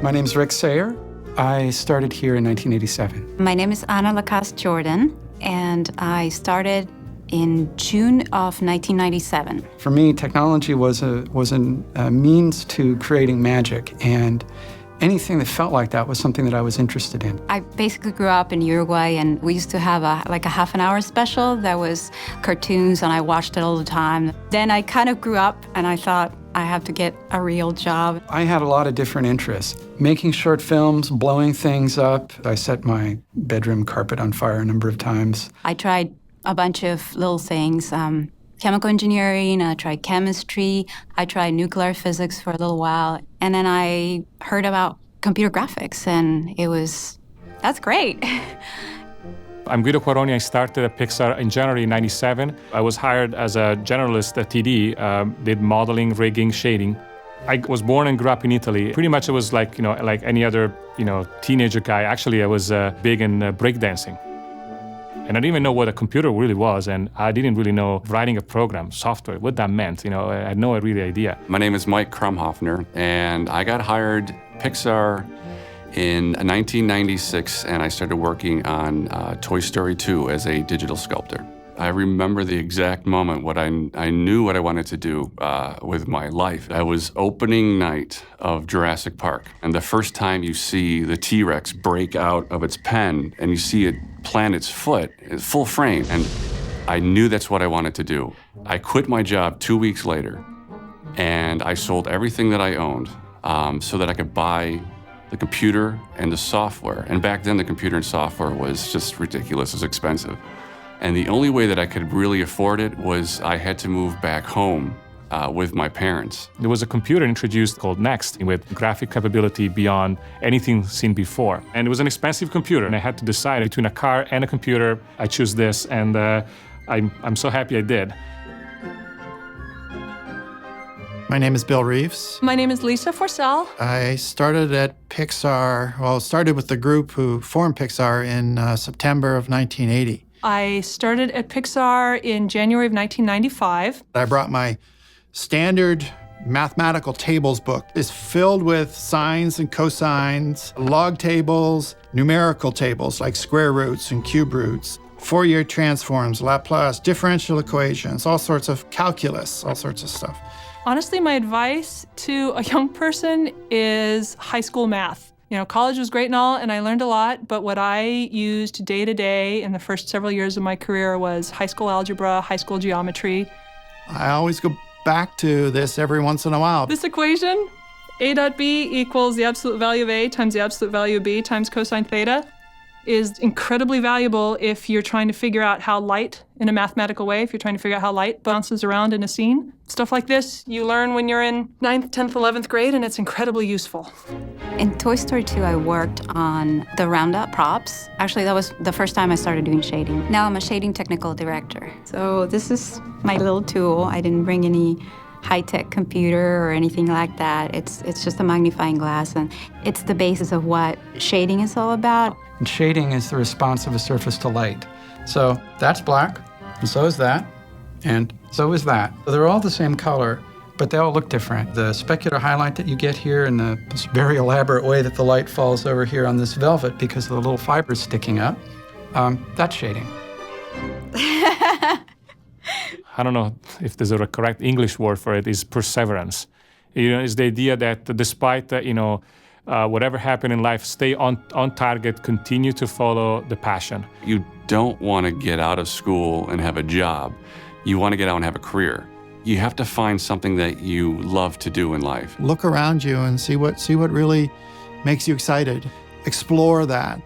My name's Rick Sayer. I started here in 1987. My name is Anna Lacasse Jordan, and I started in June of 1997. For me, technology was a means to creating magic, and anything that felt like that was something that I was interested in. I basically grew up in Uruguay, and we used to have a half-an-hour special that was cartoons, and I watched it all the time. Then I kind of grew up, and I thought, I have to get a real job. I had a lot of different interests. Making short films, blowing things up. I set my bedroom carpet on fire a number of times. I tried a bunch of little things, chemical engineering, I tried chemistry, I tried nuclear physics for a little while, and then I heard about computer graphics, and that's great. I'm Guido Quaroni. I started at Pixar in January '97. I was hired as a generalist at TD, did modeling, rigging, shading. I was born and grew up in Italy. Pretty much it was like any other, teenager guy. Actually, I was big in breakdancing. And I didn't even know what a computer really was, and I didn't really know writing a program, software, what that meant. I had no really idea. My name is Mike Krumhoffner, and I got hired Pixar in 1996, and I started working on Toy Story 2 as a digital sculptor. I remember the exact moment when I knew what I wanted to do with my life. I was opening night of Jurassic Park, and the first time you see the T-Rex break out of its pen and you see it plant its foot, full frame, and I knew that's what I wanted to do. I quit my job 2 weeks later, and I sold everything that I owned so that I could buy the computer and the software. And back then, the computer and software was just ridiculous, it was expensive. And the only way that I could really afford it was I had to move back home with my parents. There was a computer introduced called Next with graphic capability beyond anything seen before. And it was an expensive computer, and I had to decide between a car and a computer. I choose this, and I'm so happy I did. My name is Bill Reeves. My name is Lisa Forsell. I started at Pixar, started with the group who formed Pixar in September of 1980. I started at Pixar in January of 1995. I brought my standard mathematical tables book. It's filled with sines and cosines, log tables, numerical tables like square roots and cube roots, Fourier transforms, Laplace, differential equations, all sorts of calculus, all sorts of stuff. Honestly, my advice to a young person is high school math. College was great and all, and I learned a lot, but what I used day to day in the first several years of my career was high school algebra, high school geometry. I always go back to this every once in a while. This equation, A dot B equals the absolute value of A times the absolute value of B times cosine theta, is incredibly valuable if you're trying to figure out how light, in a mathematical way, if you're trying to figure out how light bounces around in a scene. Stuff like this you learn when you're in 9th, 10th, 11th grade, and it's incredibly useful. In Toy Story 2, I worked on the roundup props. Actually, that was the first time I started doing shading. Now I'm a shading technical director. So this is my little tool. I didn't bring any high-tech computer or anything like that. It's just a magnifying glass, and it's the basis of what shading is all about. And shading is the response of a surface to light. So that's black, and so is that, and so is that. So they're all the same color, but they all look different. The specular highlight that you get here and this very elaborate way that the light falls over here on this velvet because of the little fibers sticking up, that's shading. I don't know if there's a correct English word for it, is perseverance. It's the idea that despite, whatever happened in life, stay on target, continue to follow the passion. You don't want to get out of school and have a job. You want to get out and have a career. You have to find something that you love to do in life. Look around you and see what really makes you excited. Explore that.